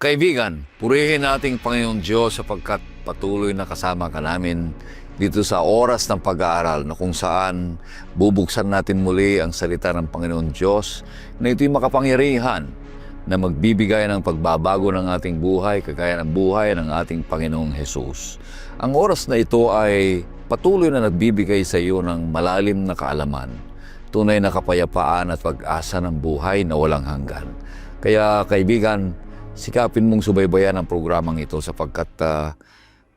Kaibigan, purihin nating Panginoon Diyos sapagkat patuloy na kasama ka namin dito sa oras ng pag-aaral na kung saan bubuksan natin muli ang salita ng Panginoon Diyos na ito'y makapangyarihan na magbibigay ng pagbabago ng ating buhay kagaya ng buhay ng ating Panginoong Hesus. Ang oras na ito ay patuloy na nagbibigay sa iyo ng malalim na kaalaman, tunay na kapayapaan at pag-asa ng buhay na walang hanggan. Kaya kaibigan, sikapin mong subaybayan ang programang ito sapagkat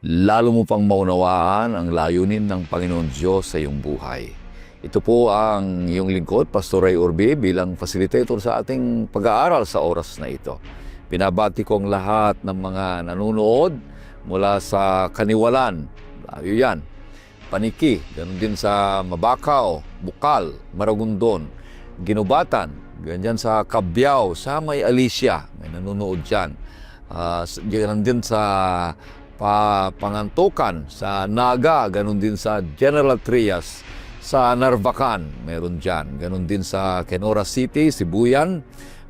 lalo mo pang maunawaan ang layunin ng Panginoon Diyos sa iyong buhay. Ito po ang iyong lingkod, Pastor Ray Urbi, bilang facilitator sa ating pag-aaral sa oras na ito. Pinabati ko ang lahat ng mga nanonood mula sa Kaniwalan, layo yan, Paniki, ganun din sa Mabacao, Bukal, Maragondon, Ginubatan, ganyan sa Cabiao, sa may Alicia, may nanonood dyan. Ganun din sa Pangantukan, sa Naga, ganun din sa General Trias, sa Narvacan, meron dyan. Ganun din sa Kenora City, Sibuyan,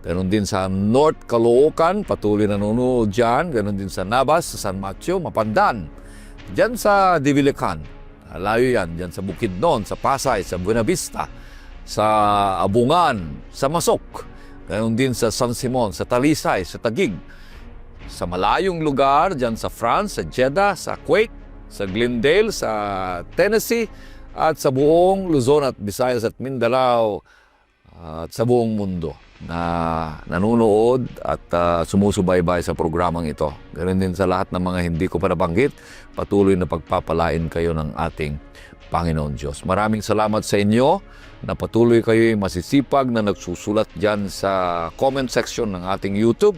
ganun din sa North Caloocan, patuloy nanonood dyan. Ganun din sa Navas, sa San Mateo, Mapandan, dyan sa Divilican, layo yan, dyan sa Bukidnon, sa Pasay, sa Buena Vista, sa Abungan, sa Masok, ganoon din sa San Simon, sa Talisay, sa Taguig, sa malayong lugar, dyan sa France, sa Jeddah, sa Kuwait, sa Glendale, sa Tennessee, at sa buong Luzon at Visayas at Mindanao, at sa buong mundo na nanonood at sumusubaybay sa programang ito. Ganoon din sa lahat ng mga hindi ko pa nabanggit, patuloy na pagpapalain kayo ng ating Panginoon Diyos. Maraming salamat sa inyo na patuloy kayo'y masisipag na nagsusulat dyan sa comment section ng ating YouTube.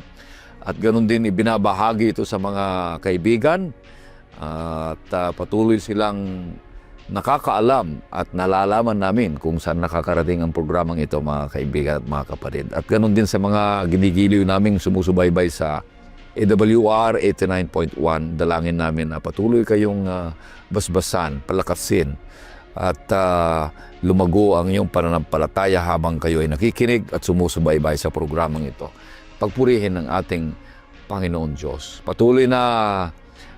At ganoon din ibinabahagi ito sa mga kaibigan. At patuloy silang nakakaalam at nalalaman namin kung saan nakakarating ang programang ito, mga kaibigan at mga kapatid. At ganoon din sa mga ginigiliw naming sumusubaybay sa AWR 89.1. Dalangin namin na patuloy kayong basbasan, palakasin, at lumago ang iyong pananampalataya habang kayo ay nakikinig at sumusubaybay sa programang ito. Pagpurihin ng ating Panginoon Diyos. Patuloy na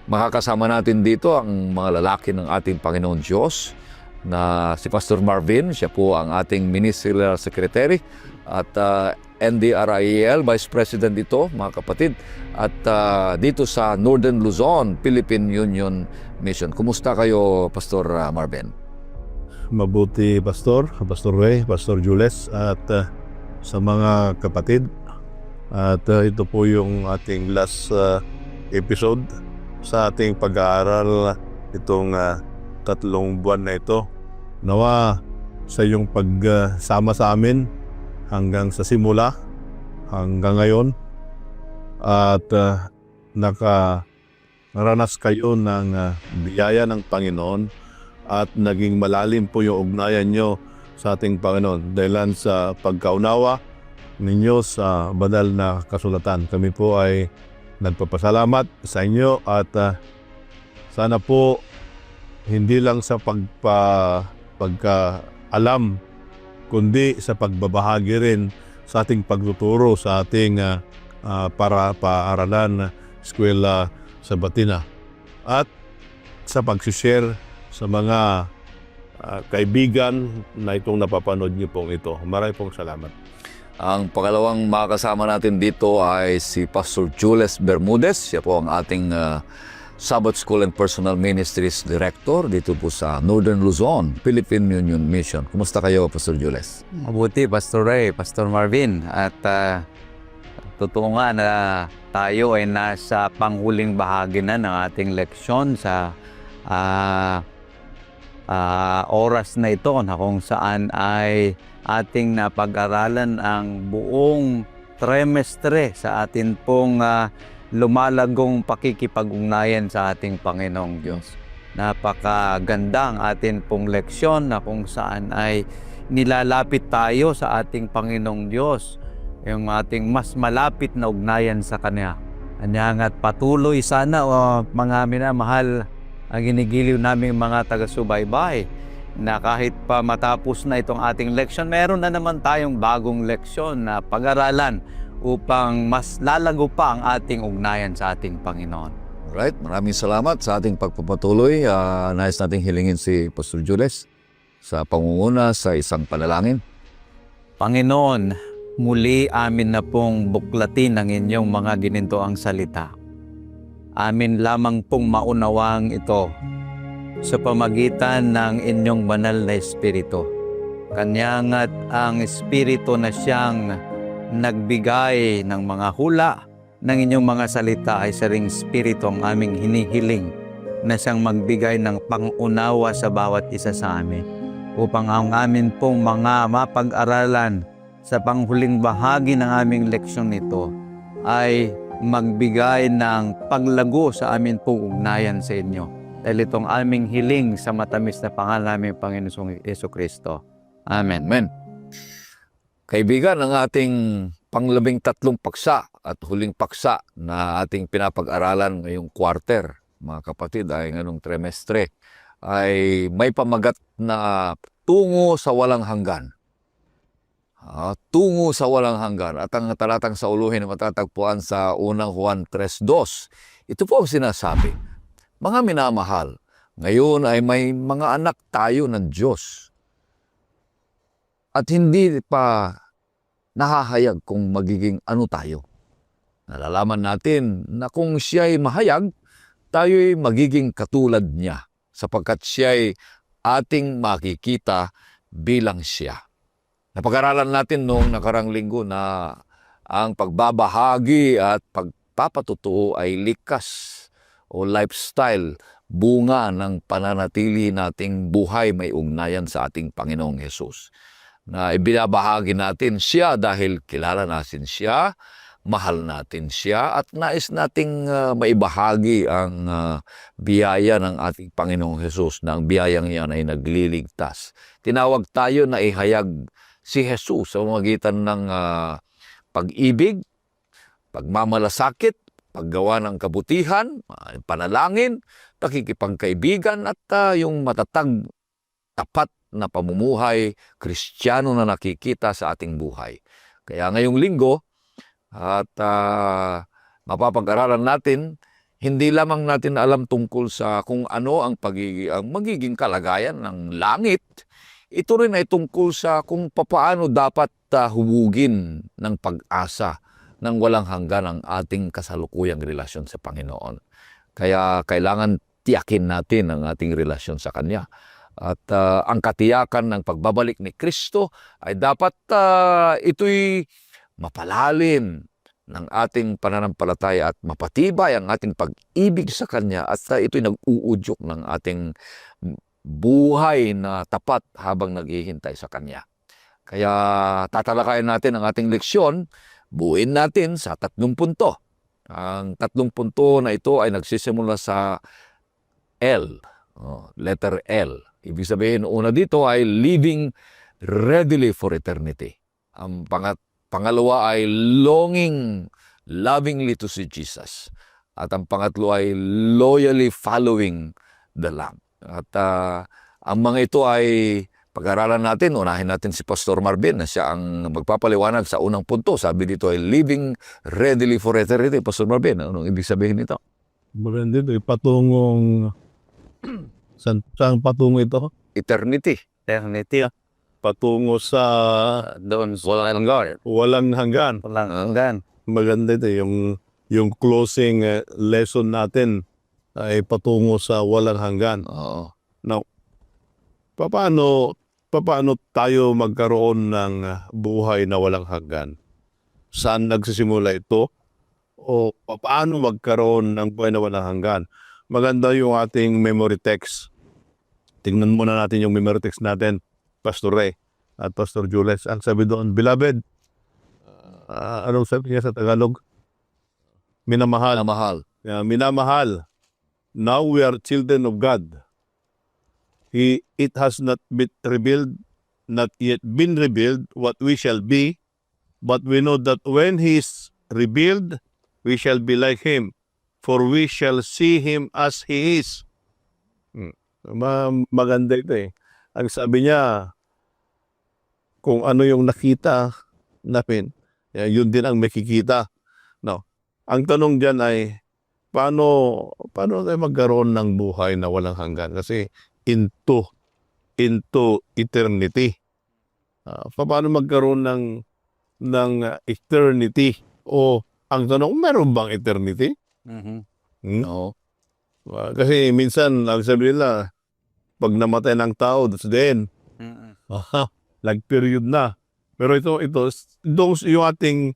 makakasama natin dito ang mga lalaki ng ating Panginoon Diyos na si Pastor Marvin, siya po ang ating Ministerial Secretary, at NDRIEL Vice President dito, mga kapatid, at dito sa Northern Luzon, Philippine Union Mission. Kumusta kayo, Pastor Marvin? Mabuti, Pastor Ray, Pastor Jules, at sa mga kapatid. At ito po yung ating last episode sa ating pag-aaral itong 3 buwan na ito. Nawa sa iyong pagsama sa amin hanggang sa simula, hanggang ngayon, at nakaranas kayo ng biyaya ng Panginoon at naging malalim po yung ugnayan nyo sa ating Panginoon dahilan sa pagkaunawa ninyo sa banal na kasulatan. Kami po ay nagpapasalamat sa inyo at sana po hindi lang sa pagkaalam kundi sa pagbabahagi rin sa ating pagtuturo sa ating para paaralan eskwela sa Batina at sa pag-share sa mga kaibigan na itong napapanood niyo pong ito. Maraming pong salamat. Ang pangalawang makakasama natin dito ay si Pastor Jules Bermudez. Siya po ang ating Sabbath School and Personal Ministries Director dito po sa Northern Luzon, Philippine Union Mission. Kumusta kayo, Pastor Jules? Mabuti, Pastor Ray, Pastor Marvin. At totoo nga na tayo ay nasa panghuling bahagi na ng ating leksyon sa oras na ito na kung saan ay ating napag-aralan ang buong trimestre sa atin pong lumalagong pakikipag-ugnayan sa ating Panginoong Diyos. Napakaganda ang atin pong leksyon na kung saan ay nilalapit tayo sa ating Panginoong Diyos, yung ating mas malapit na ugnayan sa Kanya. Anyangat patuloy sana mga minamahal ang ginigiliw naming mga taga-subaybay na kahit pa matapos na itong ating leksyon, meron na naman tayong bagong leksyon na pag-aralan upang mas lalago pa ang ating ugnayan sa ating Panginoon. Alright, maraming salamat sa ating pagpapatuloy. Nais nating hilingin si Pastor Jules sa pangunguna sa isang panalangin. Panginoon, muli amin na pong buklatin ang inyong mga ginintoang salita. Amin lamang pong maunawang ito sa pamagitan ng inyong banal na Espiritu. Kanyangat ang Espiritu na siyang nagbigay ng mga hula ng inyong mga salita ay sa ring Espiritu ang aming hinihiling na siyang magbigay ng pangunawa sa bawat isa sa amin upang ang amin pong mga mapag-aralan sa panghuling bahagi ng aming leksyon nito ay magbigay ng paglago sa amin pong ugnayan sa inyo. Dahil itong aming hiling sa matamis na pangalan namin Panginoong Jesucristo. Amen. Amen. Kaibigan, ang ating panglabing-tatlong paksa at huling paksa na ating pinapag-aralan ngayong quarter, mga kapatid, ay ngayong trimestre, ay may pamagat na tungo sa walang hanggan. Tungo sa walang hanggan. At ang talatang sa uluhin na matatagpuan sa unang Juan 3:2, ito po ang sinasabi, mga minamahal, ngayon ay may mga anak tayo ng Diyos. At hindi pa nahahayag kung magiging ano tayo. Nalalaman natin na kung siya'y mahayag, tayo'y magiging katulad niya sapagkat siya'y ating makikita bilang siya. Napag-aralan natin noong nakarang linggo na ang pagbabahagi at pagpapatutuo ay likas o lifestyle, bunga ng pananatili nating buhay may ugnayan sa ating Panginoong Hesus. Na ibinabahagi natin siya dahil kilala natin siya, mahal natin siya, at nais nating maibahagi ang biyaya ng ating Panginoong Hesus na ang biyayang iyan ay nagliligtas. Tinawag tayo na ihayag si Hesus sa pamamagitan ng pag-ibig, pagmamalasakit, paggawa ng kabutihan, panalangin, pakikipagkaibigan at yung matatag, tapat na pamumuhay Kristiyano na nakikita sa ating buhay. Kaya ngayong linggo at mapapag-aralan natin, hindi lamang natin alam tungkol sa kung ano ang magiging kalagayan ng langit, ito rin ay tungkol sa kung papaano dapat hubugin ng pag-asa ng walang hanggan ang ating kasalukuyang relasyon sa Panginoon. Kaya kailangan tiyakin natin ang ating relasyon sa Kanya. At ang katiyakan ng pagbabalik ni Kristo ay dapat ito'y mapalalim ng ating pananampalataya at mapatibay ang ating pag-ibig sa Kanya at ito'y nag-uudyok ng ating buhay na tapat habang naghihintay sa Kanya. Kaya tatalakayin natin ang ating leksyon, buuin natin sa 3 punto. Ang 3 punto na ito ay nagsisimula sa L, letter L. Ibig sabihin, una dito ay living readily for eternity. Ang pangalawa ay longing lovingly to see Jesus. At ang pangatlo ay loyally following the Lamb. At ang mga ito ay pag-aralan natin. Unahin natin si Pastor Marvin na siya ang magpapaliwanag sa unang punto. Sabi dito ay living readily for eternity. Pastor Marvin, anong ibig sabihin nito? Maganda dito, patungong saan patungo ito? Eternity. Eternity. Patungo sa Doon sa walang hanggan. walang hanggan. Maganda ito, yung closing lesson natin ay patungo sa walang hanggan. Oo. Now, paano tayo magkaroon ng buhay na walang hanggan? Saan nagsisimula ito? O paano magkaroon ng buhay na walang hanggan? Maganda yung ating memory text. Tingnan muna natin yung memory text natin, Pastor Ray at Pastor Jules. Ang sabi doon, Beloved, anong sabi niya sa Tagalog? Minamahal. Mahal. Minamahal. Now we are children of God. It has not yet been revealed what we shall be, but we know that when He is revealed, we shall be like Him, for we shall see Him as He is. Maganda ito eh. Ang sabi niya, kung ano yung nakita natin, Yun din ang makikita. No. Ang tanong diyan ay paano tayo magkaroon ng buhay na walang hanggan? Kasi into eternity. Paano magkaroon ng eternity? O ang tanong, meron bang eternity? Hmm? Oo. Kasi minsan, ang sabi nila, pag namatay ng tao, that's the end. Period na. Pero ito, yung ating,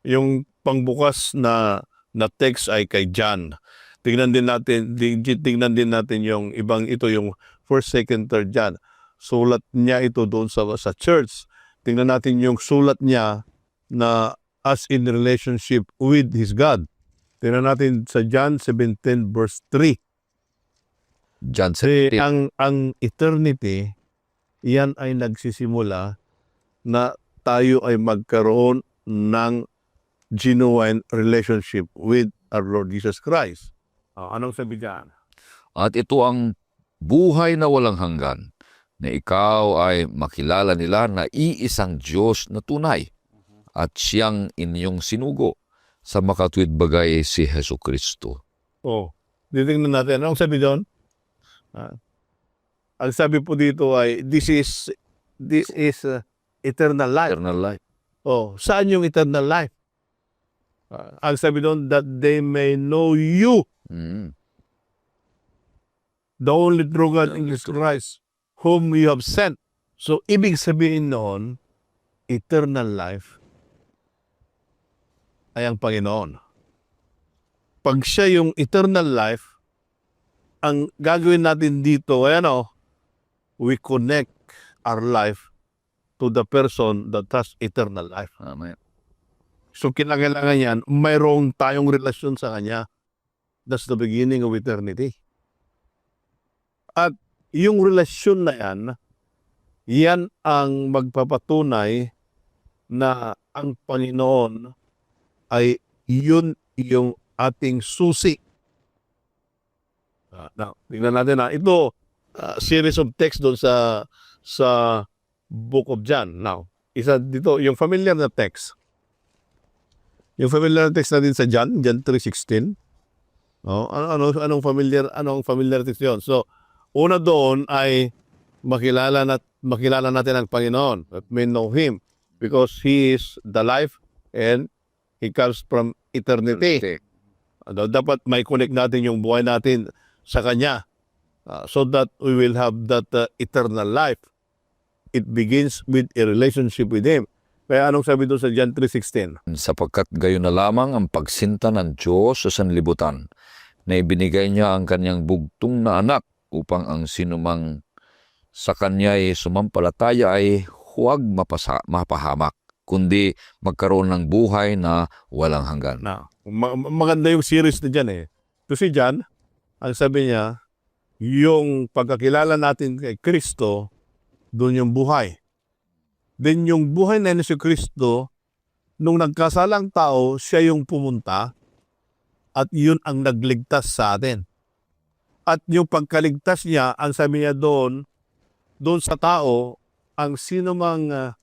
yung pangbukas na text ay kay John. Tingnan din natin yung ibang, ito yung 1st, 2nd, 3rd John. Sulat niya ito doon sa church. Tingnan natin yung sulat niya na as in relationship with his God. Tingnan natin sa John 17 verse 3. John Kasi 17. ang eternity, yan ay nagsisimula na tayo ay magkaroon ng genuine relationship with our Lord Jesus Christ. Anong sabi diyan? At ito ang buhay na walang hanggan, na ikaw ay makilala nila na iisang Diyos na tunay at siyang inyong sinugo sa makatuwid bagay si Hesu Kristo. Titingnan natin. Anong sabi doon? Ang sabi po dito ay, this is eternal life. Eternal life. Saan yung eternal life? Ang sabi doon, that they may know you, the only true God in Jesus Christ, whom you have sent. So, ibig sabihin noon, eternal life ay ang Panginoon. Pag siya yung eternal life, ang gagawin natin dito, we connect our life to the person that has eternal life. Amen. So, kinakailangan yan, mayroong tayong relasyon sa Kanya. That's the beginning of eternity. At yung relasyon na yan ang magpapatunay na ang Panginoon ay yun yung ating susi. Now, tingnan natin ito, series of text doon sa Book of John. Now, isa dito, yung familiar na text. Yung familiar na text natin sa John 3:16. Anong familiar text yun? So, una doon ay makilala natin ang Panginoon. That we know Him because He is the life and He comes from eternity. Dapat may connect natin yung buhay natin sa Kanya so that we will have that eternal life. It begins with a relationship with Him. Kaya anong sabi doon sa John 3:16? Sapagkat gayon na lamang ang pagsinta ng Diyos sa sanlibutan, na ibinigay niya ang kanyang bugtong na anak upang ang sinumang sa kanya ay sumampalataya ay huwag mapahamak, kundi magkaroon ng buhay na walang hanggan. Maganda yung series na dyan Ito si John, ang sabi niya, yung pagkakilala natin kay Kristo, doon yung buhay. Then yung buhay na si Kristo, nung nagkasalang tao, siya yung pumunta at yun ang nagligtas sa atin. At yung pagkaligtas niya, ang sabi niya doon sa tao, ang sino mang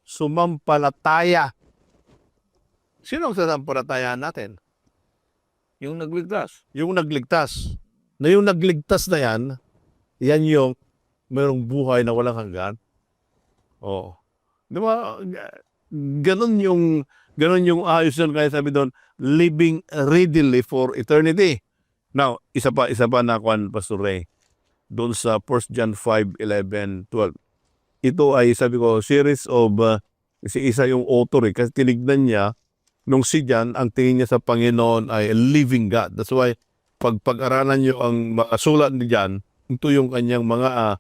sumampalataya. Sino ang sumampalataya natin? Yung nagligtas. Yung nagligtas. Na yung nagligtas na yan yung mayroong buhay na walang hanggan. Di ba? Ganun yung ayos yun. Kaya sabi doon, living readily for eternity. Now, isa pa na kuan, Pastor Ray. Doon sa 1 John 5:11, 12. Ito ay, sabi ko, series of, isa yung author kasi tinignan niya, nung si John, ang tingin niya sa Panginoon ay a living God. That's why, pag-aralan niyo ang mga sulat ni John, ito yung kanyang mga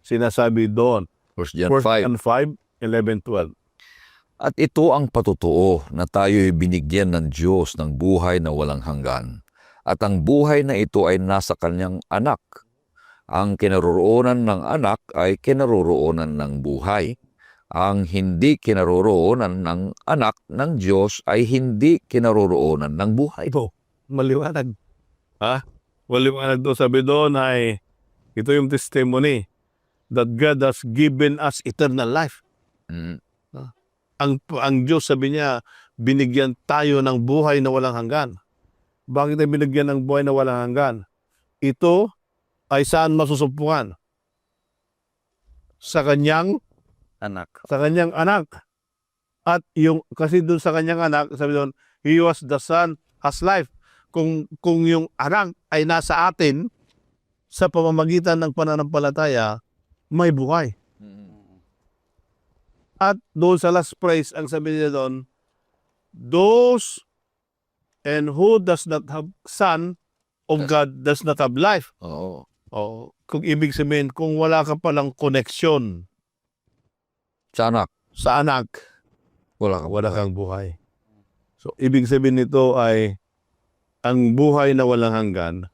sinasabi doon. 1 John 1 5. John 5, 11, 12. At ito ang patutuo na tayo'y binigyan ng Diyos ng buhay na walang hanggan. At ang buhay na ito ay nasa kanyang anak. Ang kinaroroonan ng anak ay kinaroroonan ng buhay. Ang hindi kinaroroonan ng anak ng Diyos ay hindi kinaroroonan ng buhay. Ito, maliwanag. Maliwanag doon. Sabi doon ay, ito yung testimony that God has given us eternal life. ang Diyos, sabi niya, binigyan tayo ng buhay na walang hanggan. Bakit ay binigyan ng buhay na walang hanggan? Ito ay saan masusumpungan? Sa kanyang Anak. anak. At yung kasi doon sa kanyang anak, sabi doon, he was the son has life. Kung yung anak ay nasa atin sa pamamagitan ng pananampalataya, may buhay. At doon sa last phrase, ang sabi niya doon, those and who does not have son of God does not have life. Oo. O, kung ibig sabihin, kung wala ka palang connection Sa anak, sa anak, wala kang buhay. So, ibig sabihin nito ay ang buhay na walang hanggan,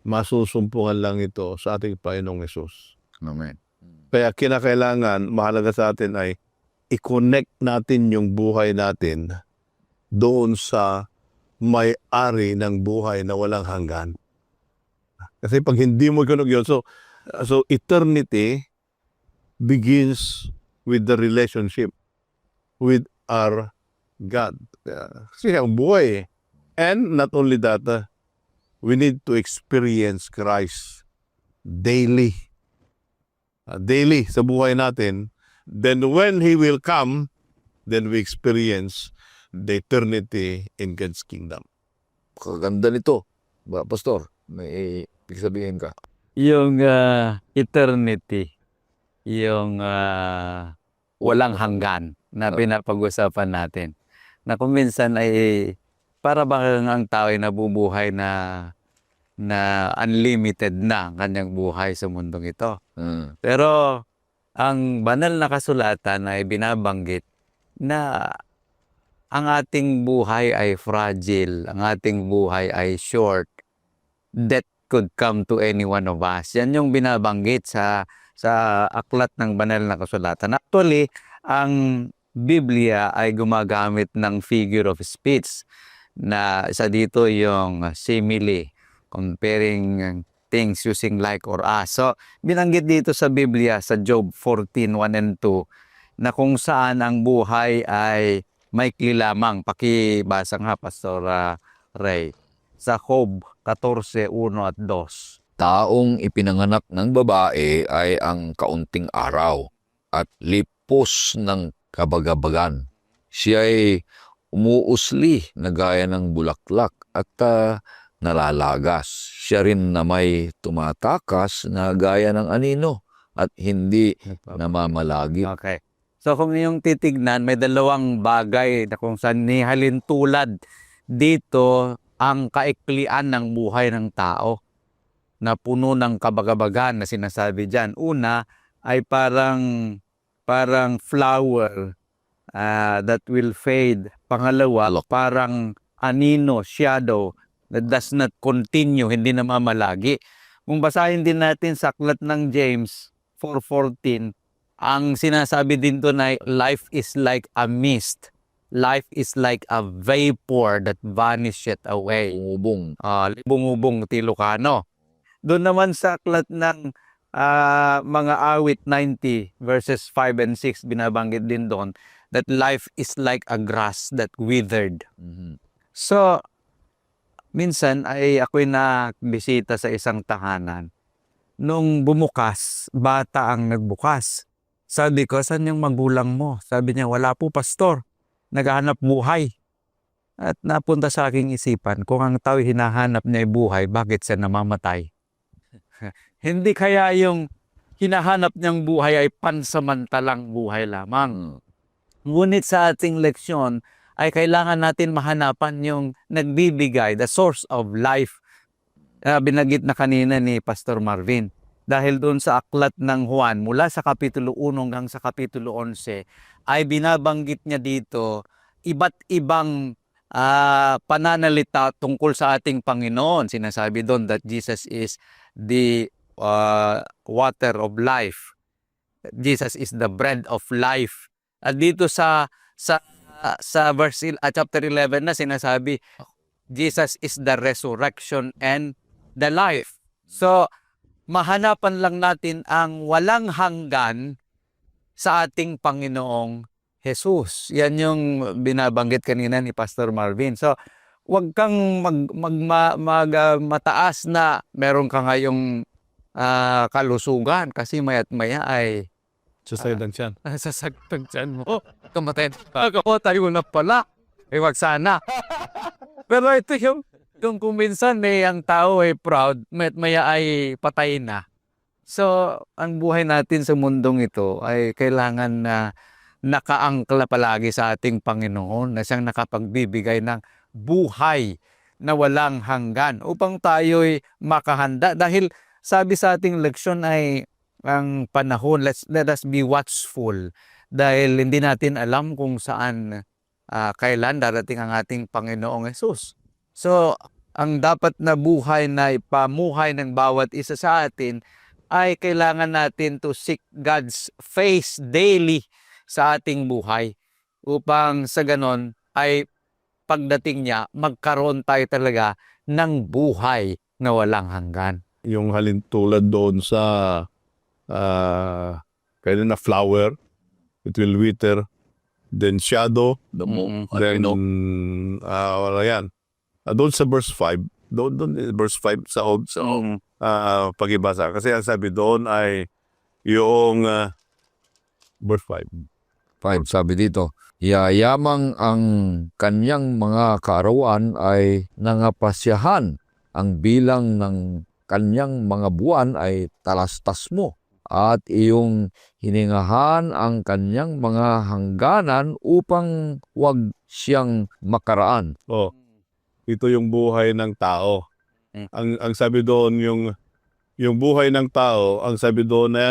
masusumpungan lang ito sa ating Panginoong Hesus. Amen. Kaya kinakailangan, mahalaga sa atin ay i-connect natin yung buhay natin doon sa may-ari ng buhay na walang hanggan. Kasi pag hindi mo kinog yun, so eternity begins with the relationship with our God. Kasi ang buhay. And not only that, we need to experience Christ daily. Daily sa buhay natin. Then when He will come, then we experience the eternity in God's kingdom. Kaganda nito. Pastor, may ibig sabihin ka. Yung eternity, yung walang hanggan na pinapag-usapan natin. Na kung minsan ay para bang ang tao ay nabubuhay na unlimited na ang kanyang buhay sa mundong ito. Pero ang banal na kasulatan ay binabanggit na ang ating buhay ay fragile, ang ating buhay ay short. Death could come to any one of us. Yan yung binabanggit sa aklat ng banal na kasulatan. Actually, ang Biblia ay gumagamit ng figure of speech na isa dito yung simile, comparing things using like or as. So, binanggit dito sa Biblia sa Job 14:1 and 2 na kung saan ang buhay ay maikli lamang. Pakibasa nga, Pastor Ray. Sa Job 14:1 at 2. Taong ipinanganak ng babae ay ang kaunting araw at lipos ng kabagabagan. Siya ay umuusli na gaya ng bulaklak at nalalagas. Siya rin na may tumatakas na gaya ng anino at hindi namamalagi. Okay. So kung yung titignan, may dalawang bagay na kung saan nihalin tulad dito ang kaiklian ng buhay ng tao na puno ng kabagabagan na sinasabi dyan. Una ay parang flower that will fade. Pangalawa, parang anino, shadow that does not continue, hindi namamalagi. Kung basahin din natin sa aklat ng James 4:14, ang sinasabi din doon ay life is like a mist. Life is like a vapor that vanisheth away. Umubong. Libong-ubong Tilocano. Doon naman sa aklat ng mga awit 90 verses 5 and 6, binabanggit din doon that life is like a grass that withered. So, minsan ay ako'y nagbisita sa isang tahanan. Nung bumukas, bata ang nagbukas. Sabi ko, saan yung magulang mo? Sabi niya, wala po, pastor. Naghahanap buhay. At napunta sa aking isipan, kung ang tao hinahanap niya ay buhay, bakit siya namamatay? Hindi kaya yung hinahanap niyang buhay ay pansamantalang buhay lamang. Ngunit sa ating leksyon ay kailangan natin mahanapan yung nagbibigay, the source of life. Binanggit na kanina ni Pastor Marvin. Dahil doon sa aklat ng Juan, mula sa Kapitulo 1 hanggang sa Kapitulo 11, ay binabanggit niya dito iba't ibang pananalita tungkol sa ating Panginoon. Sinasabi doon that Jesus is the water of life. Jesus is the bread of life. At dito sa verse chapter 11 na sinasabi, Jesus is the resurrection and the life. So, mahanapan lang natin ang walang hanggan sa ating Panginoong Jesus. Yan yung binabanggit kanina ni Pastor Marvin. So, huwag kang mataas na meron ka ngayong kalusugan kasi maya't maya ay Sa side ng tiyan. sasagtag dyan mo. Kamatay. Ako tayo na pala. Wag sana. Pero ito yung kung minsan ang tao ay proud, maya't maya ay patay na. So, ang buhay natin sa mundong ito ay kailangan na nakaangkla palagi sa ating Panginoon na siyang nakapagbibigay ng buhay na walang hanggan upang tayo'y makahanda. Dahil sabi sa ating leksyon ay ang panahon, let us be watchful dahil hindi natin alam kung saan kailan darating ang ating Panginoong Hesus. So, ang dapat na buhay na ipamuhay ng bawat isa sa atin ay kailangan natin to seek God's face daily sa ating buhay upang sa ganon ay pagdating niya, magkaroon tayo talaga ng buhay na walang hanggan. Yung halintulad doon sa kailan na flower, it will wither, then shadow, Mm-mm. then wala yan. Doon sa verse 5, doon verse 5 sa pagibasa. Kasi ang sabi doon ay yung verse 5. 5, sabi dito, yayamang ang kanyang mga kaarawan ay nangapasyahan. Ang bilang ng kanyang mga buwan ay talastas mo. At iyong hiningahan ang kanyang mga hangganan upang wag siyang makaraan. Oh, ito yung buhay ng tao. Ang sabi doon yung buhay ng tao, ang sabi doon na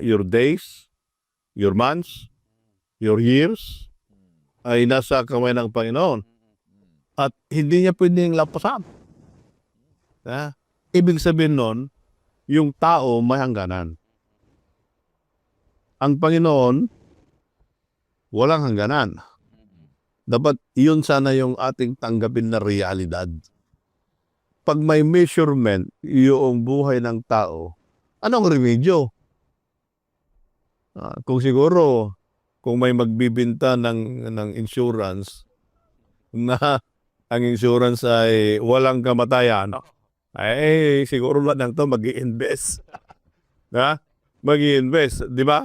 your days, your months, your years ay nasa kamay ng Panginoon. At hindi niya pwedeng lampasan. Ibig sabihin nun, yung tao may hangganan. Ang Panginoon, walang hangganan. Dapat yun sana yung ating tanggapin na realidad. Pag may measurement yung buhay ng tao, anong remedyo? Kung siguro, kung may magbibinta ng insurance na ang insurance ay walang kamatayan, ay siguro lang to mag-i-invest. Mag-i-invest, di ba?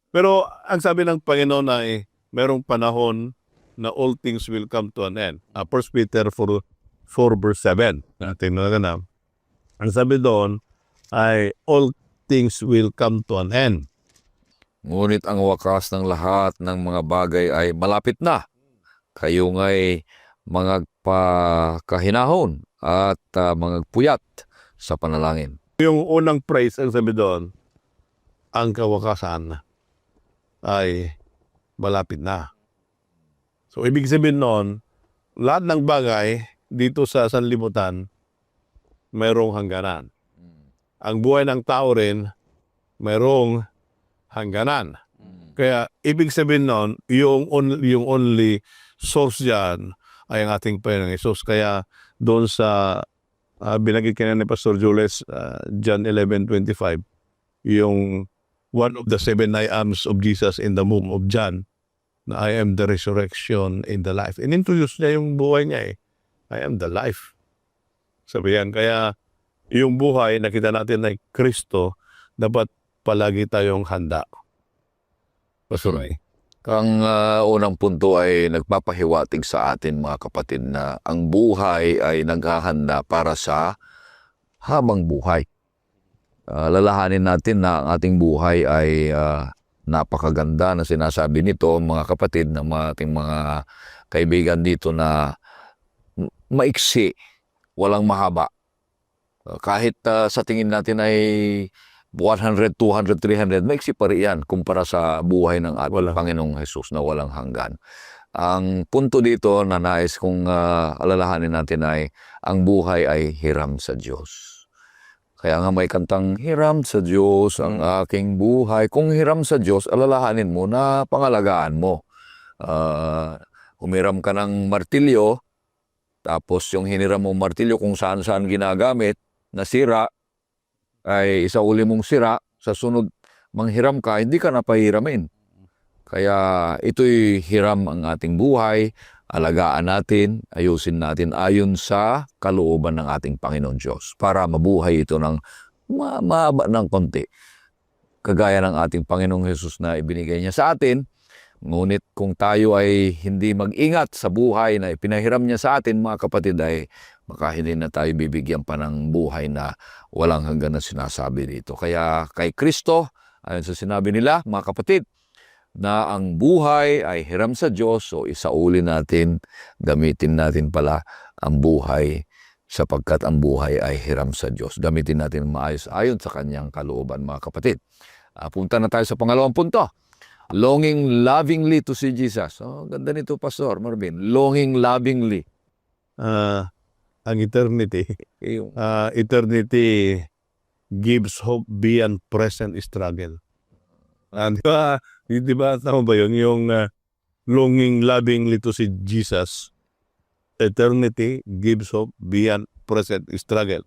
Pero ang sabi ng Panginoon ay merong panahon na all things will come to an end. 1 Peter 4 verse 7. Tingnan na. Ang sabi doon ay all things will come to an end. Ngunit ang wakas ng lahat ng mga bagay ay malapit na. Kayo nga'y mga kahinahon at mga puyat sa panalangin. Yung unang praise, ang sabi doon, ang kawakasan ay malapit na. So, ibig sabihin noon, lahat ng bagay dito sa sanlibutan, mayroong hangganan. Ang buhay ng tao rin, mayroong hangganan. Kaya, ibig sabihin noon, yung only source dyan ay ang ating Panginoong Hesus. Kaya, doon sa binanggit kanina ni Pastor Jules, John 11:25, yung one of the 7 I ams of Jesus in the womb of John, na I am the resurrection in the life. In-introduce niya yung buhay niya I am the life. Sabi yan. Kaya yung buhay, nakita natin na Kristo, dapat palagi tayong handa. Pastor Ray. Ang unang punto ay nagpapahiwatig sa atin mga kapatid na ang buhay ay naghahanda para sa habang buhay. Lalahanin natin na ang ating buhay ay napakaganda na sinasabi nito mga kapatid ng ating mga kaibigan dito na maiksi, walang mahaba. Kahit sa tingin natin ay 100, 200, 300, maiksi pa rin yan kumpara sa buhay ng ating Panginoong Hesus na walang hanggan. Ang punto dito na nais kong alalahanin natin ay ang buhay ay hiram sa Diyos. Kaya nga may kantang, hiram sa Diyos ang aking buhay. Kung hiram sa Diyos, alalahanin mo na pangalagaan mo. Humiram ka ng martilyo, tapos yung hiniram mong martilyo kung saan-saan ginagamit, nasira, ay isauli mong sira, sa sunod manghiram ka, hindi ka napahiramin. Kaya ito'y hiram ang ating buhay, alagaan natin, ayusin natin ayon sa kalooban ng ating Panginoon Diyos para mabuhay ito ng mahaba ng konti. Kagaya ng ating Panginoong Hesus na ibinigay niya sa atin. Ngunit kung tayo ay hindi mag-ingat sa buhay na ipinahiram niya sa atin, mga kapatid, ay baka hindi na tayo bibigyan pa ng buhay na walang hanggan na sinasabi dito. Kaya kay Kristo, ayon sa sinabi nila, mga kapatid, na ang buhay ay hiram sa Diyos, so isauli natin, gamitin natin pala ang buhay sapagkat ang buhay ay hiram sa Diyos. Gamitin natin maayos ayon sa kanyang kalooban, mga kapatid. Punta na tayo sa pangalawang punto. Longing lovingly to see Jesus. Ganda nito, Pastor Marvin. Longing lovingly. Ang eternity. Yung Eternity gives hope beyond present struggle. Di ba, tama ba yun? Yung longing lovingly to see Jesus. Eternity gives hope beyond present struggle.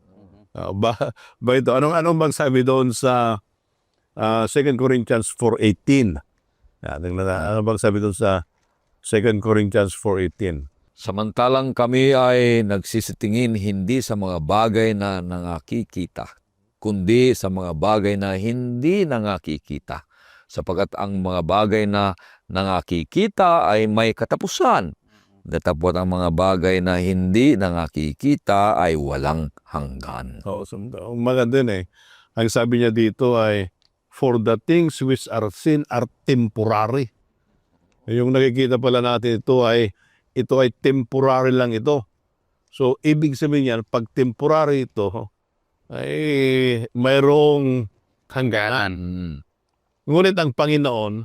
Ba ito? Anong bang sabi doon sa 2 Corinthians 4:18? Ano bang sabi doon sa 2 Corinthians 4:18? samantalang kami ay nagsisitingin hindi sa mga bagay na nangakikita, kundi sa mga bagay na hindi nangakikita. Sapagkat ang mga bagay na nangakikita ay may katapusan. Datapot ang mga bagay na hindi nangakikita ay walang hanggan. Maganda din eh. Ang sabi niya dito ay, for the things which are seen are temporary. Yung nakikita pala natin ito ay temporary lang ito. So, ibig sabihin yan, pag temporary ito, ay mayroong hangganan. Ngunit ang Panginoon,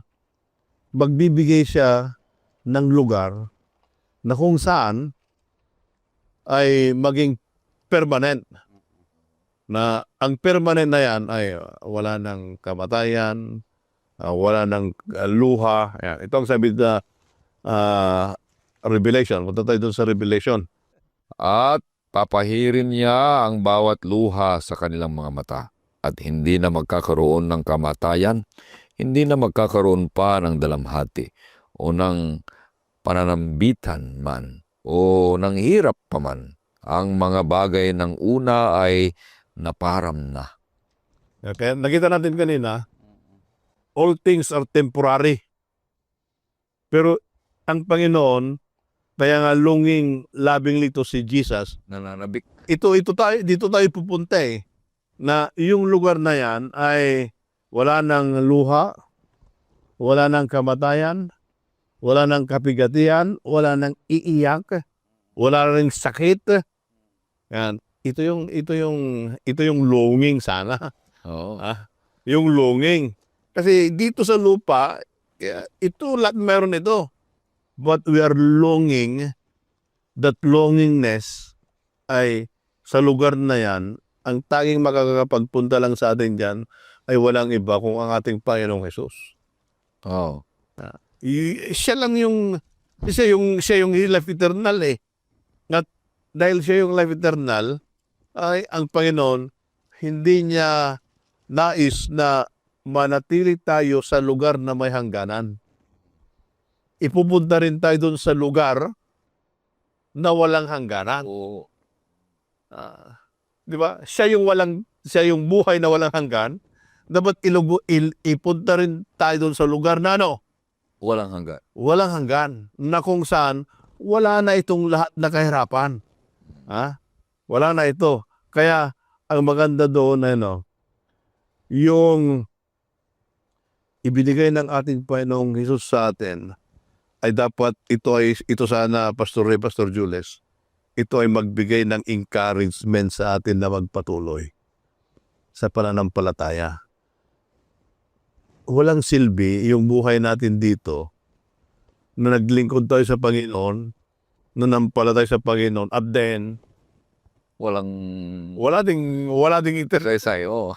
magbibigay siya ng lugar na kung saan ay maging permanent. Na ang permanent na yan ay wala ng kamatayan, wala ng luha. Yan. Ito ang sabi na Revelation. Punta tayo doon sa Revelation. At papahirin niya ang bawat luha sa kanilang mga mata. At hindi na magkakaroon ng kamatayan, hindi na magkakaroon pa ng dalamhati o ng pananambitan man o ng hirap pa man. Ang mga bagay ng una ay naparam na. Kaya nakita natin kanina, all things are temporary. Pero ang Panginoon, kaya nga longing lovingly to see Jesus, Nananabik. dito tayo pupunta eh, na yung lugar na yan ay wala ng luha, wala ng kamatayan, wala ng kapigatian, wala ng iiyak, wala ring sakit. Yan. Ito yung longing sana. Oo. Yung longing. Kasi dito sa lupa, ito lahat meron ito. But we are longing, that longingness ay sa lugar na yan, ang tanging makakapagpunta lang sa atin dyan ay walang iba kung ang ating Panginoong Hesus. Oh. Siya yung life eternal eh. At dahil siya yung life eternal, ay ang Panginoon hindi niya nais na manatili tayo sa lugar na may hangganan. Ipupunta rin tayo doon sa lugar na walang hangganan. Oo. Di ba? Siya yung buhay na walang hanggan. Dapat ipunta rin tayo doon sa lugar na Walang hanggan. walang hanggan. Na kung saan wala na itong lahat na kahirapan. Wala na ito. Kaya ang maganda doon na yung ibinigay ng ating Panginoong Hesus sa atin ay dapat ito sana Pastor Ray, Pastor Jules, ito ay magbigay ng encouragement sa atin na magpatuloy sa pananampalataya. Walang silbi yung buhay natin dito na naglingkod tayo sa Panginoon, nanampalataya sa Panginoon, at then wala ding Saysay, oo.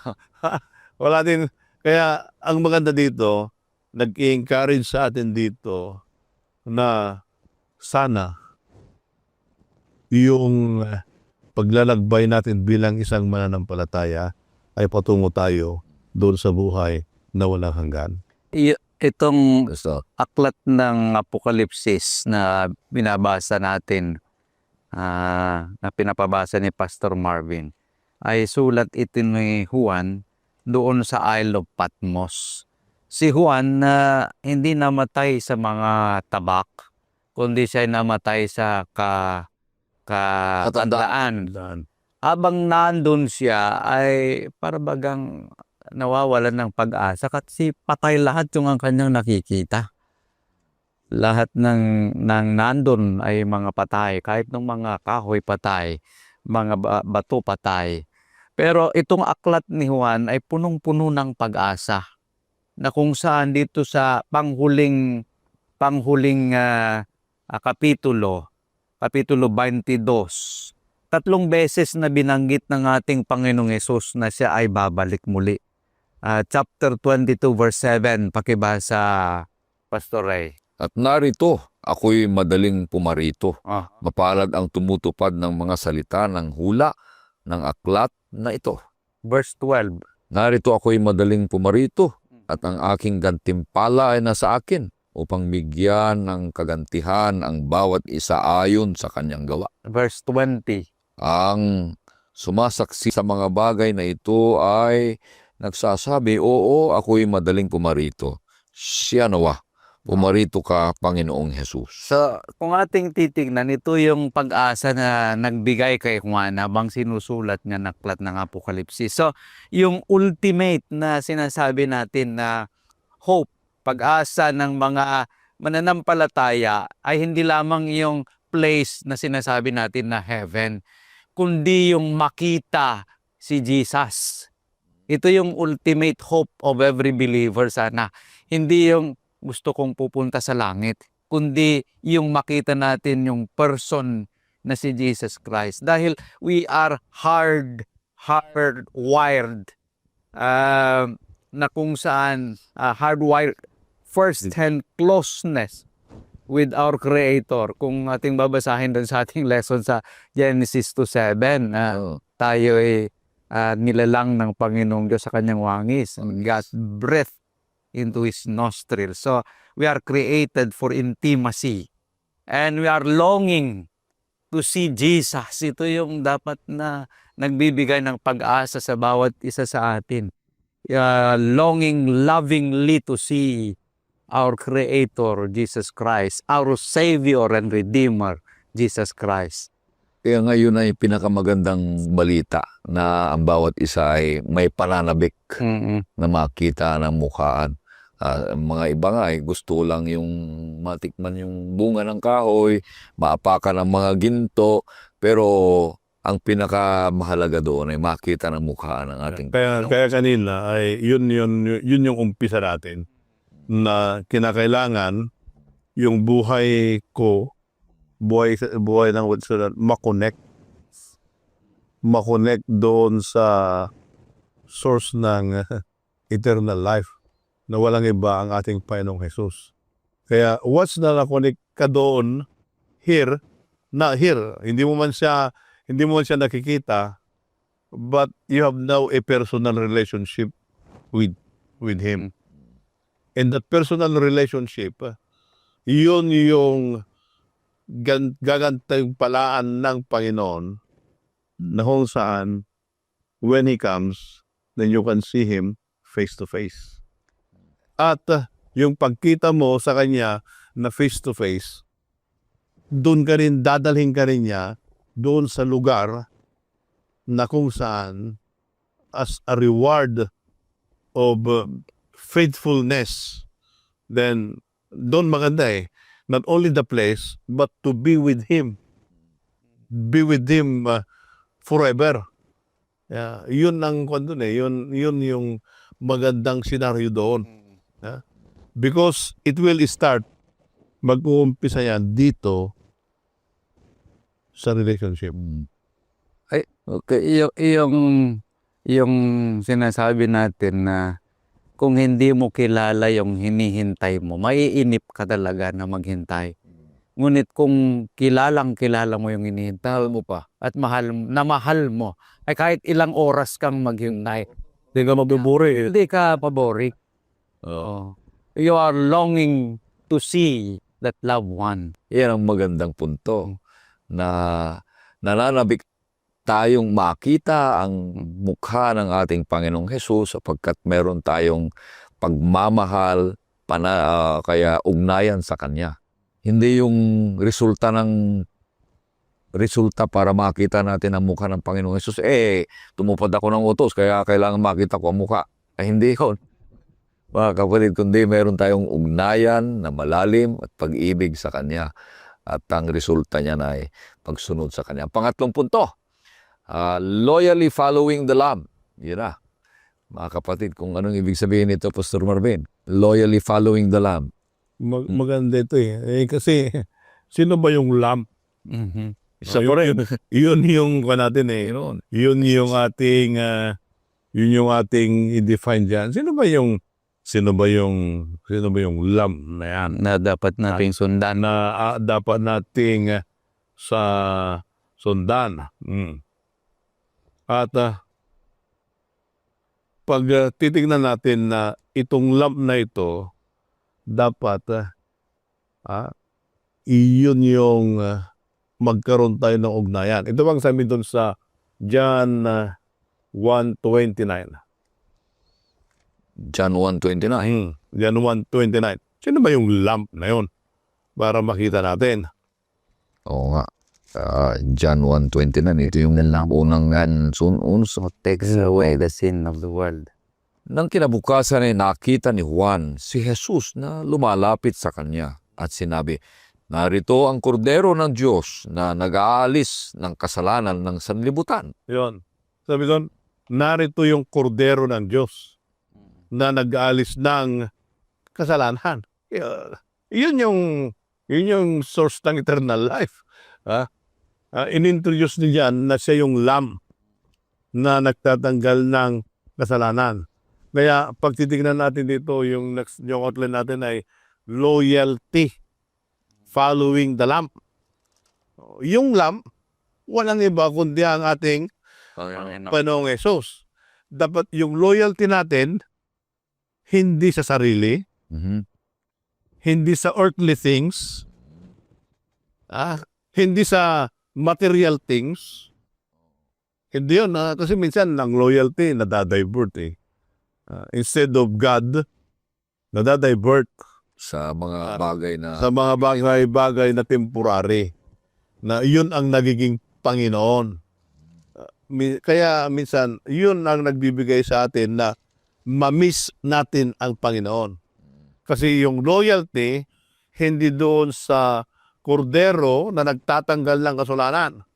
wala din. Kaya ang maganda dito, nag-encourage sa atin dito na sana yung paglalakbay natin bilang isang mananampalataya ay patungo tayo doon sa buhay na walang hanggan. Itong Pastor. aklat ng Apokalipsis na binabasa natin, na pinapabasa ni Pastor Marvin, ay sulat ito ni Juan doon sa Isle of Patmos. Si Juan na hindi namatay sa mga tabak, kundi siya ay namatay sa katandaan. Dan. Habang nandun siya ay parabagang nawawalan ng pag-asa kasi patay lahat yung ang kanyang nakikita. Lahat ng nandun ay mga patay, kahit ng mga kahoy patay, mga bato patay. Pero itong aklat ni Juan ay punong-puno ng pag-asa na kung saan dito sa panghuling kapitulo, kapitulo 22, tatlong beses na binanggit ng ating Panginoong Hesus na siya ay babalik muli. Chapter 22 verse 7, pakibasa, Pastor Ray. At narito, ako'y madaling pumarito. Ah. Mapalad ang tumutupad ng mga salita ng hula ng aklat na ito. Verse 12. Narito ako'y madaling pumarito at ang aking gantimpala ay nasa akin upang bigyan ng kagantihan ang bawat isa ayon sa kanyang gawa. Verse 20. Ang sumasaksi sa mga bagay na ito ay nagsasabi, oo, ako'y madaling pumarito. Siya nawa, pumarito ka, Panginoong Hesus. So, kung ating titignan, ito yung pag-asa na nagbigay kay Juan habang sinusulat niya ng aklat ng Apokalipsis. So, yung ultimate na sinasabi natin na hope, pag-asa ng mga mananampalataya ay hindi lamang yung place na sinasabi natin na heaven, kundi yung makita si Jesus. Ito yung ultimate hope of every believer sana. Hindi yung gusto kong pupunta sa langit, kundi yung makita natin yung person na si Jesus Christ. Dahil we are hardwired, na kung saan hardwired first-hand closeness with our Creator. Kung ating babasahin doon sa ating lesson sa Genesis 2:7, tayo ay nilalang ng Panginoong Diyos sa kanyang wangis. God breath into His nostrils. So, we are created for intimacy. And we are longing to see Jesus. Ito yung dapat na nagbibigay ng pag-asa sa bawat isa sa atin. Longing lovingly to see our Creator, Jesus Christ, our Savior and Redeemer, Jesus Christ. Kaya ngayon ay pinakamagandang balita na ang bawat isa ay may pananabik na makita ng mukhaan. Mga iba nga ay gusto lang yung matikman yung bunga ng kahoy, maapakan ng mga ginto, pero ang pinakamahalaga doon ay makita ng mukhaan ng ating Kaya kanina ay yun yung umpisa natin na kinakailangan yung buhay ko, buhay ng makonect doon sa source ng eternal life na walang iba ang ating Panginoong Jesus. Kaya once na na-connect ka doon, here, hindi mo man siya nakikita, but you have now a personal relationship with Him. And that personal relationship, yun yung gagantimpalaan ng Panginoon na kung saan when He comes, then you can see Him face to face. At yung pagkita mo sa Kanya na face to face, dadalhin ka rin niya doon sa lugar na kung saan as a reward of faithfulness, then doon maganda not only the place, but to be with Him. Be with Him forever. Yun ang yun yung magandang senaryo doon. Because it will start, mag-uumpisa yan dito sa relationship. Ay, okay, yung sinasabi natin na kung hindi mo kilala yung hinihintay mo, maiinip ka talaga na maghintay. Ngunit kung kilala mo yung hinihintay mo pa at mahal mo, ay kahit ilang oras kang maghintay, Hindi ka mabuburi. hindi ka pabori. Oo. you are longing to see that loved one. Yan ang magandang punto na nananabik tayong makita ang mukha ng ating Panginoong Hesus sapagkat meron tayong pagmamahal, kaya ugnayan sa Kanya. Hindi yung resulta para makita natin ang mukha ng Panginoong Hesus. Tumupad ako ng utos kaya kailangan makita ko ang mukha. Hindi yun. Mga kapatid, kundi meron tayong ugnayan na malalim at pag-ibig sa Kanya. At ang resulta niya na ay pagsunod sa Kanya. Pangatlong punto, loyally following the Lamb. Yun na. Mga kapatid, kung anong ibig sabihin nito, Pastor Marvin. Loyally following the Lamb. Maganda ito kasi sino ba yung lamb? Isa pa rin. Yun yung natin Yun yung ating i-define diyan. Sino ba yung lamb na yan? Na dapat nating sundan. Na dapat nating sa sundan. At pag titingnan natin na itong lamb na ito, dapat iyon yung magkaroon tayo ng ugnayan. Ito bang sabi doon sa John 1:29. John 1:29. John 1:29. Sino ba yung lamb na yun? Para makita natin. Oo nga. John 1:29. Ito yung unang unso takes away the sin of the world. Nang kinabukasan ay nakita ni Juan si Jesus na lumalapit sa kanya at sinabi, "Narito ang kordero ng Diyos na nag-aalis ng kasalanan ng sanlibutan." Yun. Sabi doon, narito yung kordero ng Diyos na nag-aalis ng kasalanan. Yun yung source ng eternal life. In-introduce niya na siya yung lamb na nagtatanggal ng kasalanan. Kaya pag titignan natin dito, yung outline natin ay loyalty following the lamb. Yung lamb, walang iba kundi ang ating Panginoong Hesus. Dapat yung loyalty natin, hindi sa sarili, hindi sa earthly things, hindi sa material things. Hindi yun. Kasi minsan, ang loyalty, nadadivert instead of God, nadadivert sa mga bagay na bagay na temporary. Na yun ang nagiging Panginoon. Kaya minsan, yun ang nagbibigay sa atin na ma-miss natin ang Panginoon. Kasi yung loyalty, hindi doon sa kordero na nagtatanggal ng kasalanan,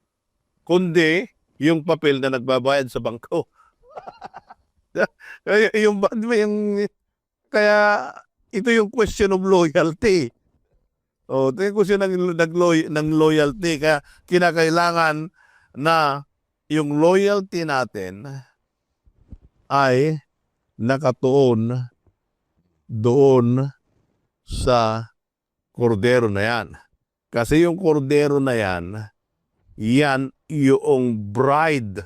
kundi yung papel na nagbabayad sa bangko. Kaya ito yung question of loyalty. Ito yung question ng loyalty. Kaya kinakailangan na yung loyalty natin ay nakatuon doon sa kordero na yan. Kasi yung kordero na yan, yan yung bride.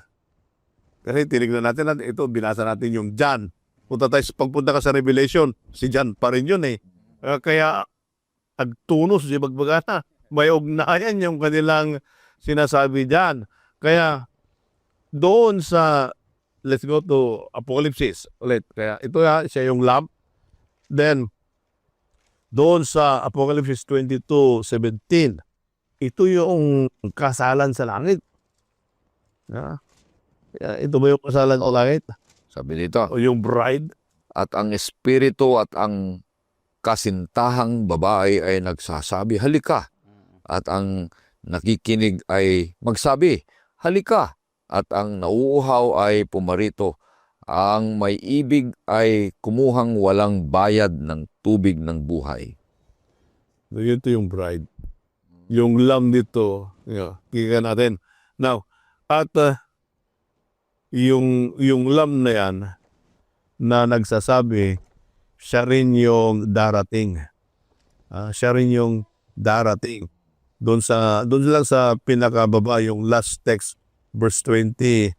Kasi tinignan natin, ito, binasa natin yung John. Pagpunta ka sa Revelation, si John pa rin yun Kaya, agtunos, si Bagbagana, may ugnayan yung kanilang sinasabi dyan. Kaya, doon sa, let's go to Apocalypse ulit. Kaya, ito siya yung lamb. Then, doon sa Apocalypse 22:17, ito yung kasalan sa langit. Ito ba yung kasalan sa langit? sabi dito, O yung bride? at ang espiritu at ang kasintahang babae ay nagsasabi, "Halika." At ang nakikinig ay magsabi, "Halika." At ang nauuhaw ay pumarito. Ang may ibig ay kumuhang walang bayad ng tubig ng buhay. Ito yung bride. Yung lamb dito, kika natin. Now, at yung lamb na yan na nagsasabi, siya rin yung darating. Siya rin yung darating. Doon lang sa pinakababa, yung last text, verse 20,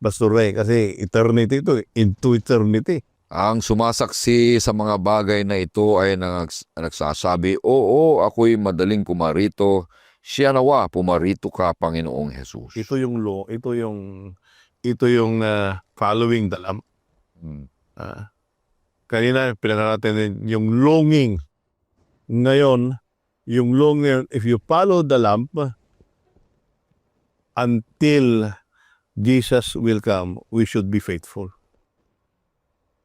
Pastor Ray, kasi eternity ito, into eternity. Ang sumasaksi sa mga bagay na ito ay nagsasabi, "Oo, ako'y madaling pumarito. Siya nawa, pumarito ka, Panginoong Jesus." Ito yung law, ito yung following the Lamb. Mm. Kanina pinag natin yung longing. Ngayon, yung longing, if you follow the Lamb until Jesus will come, we should be faithful.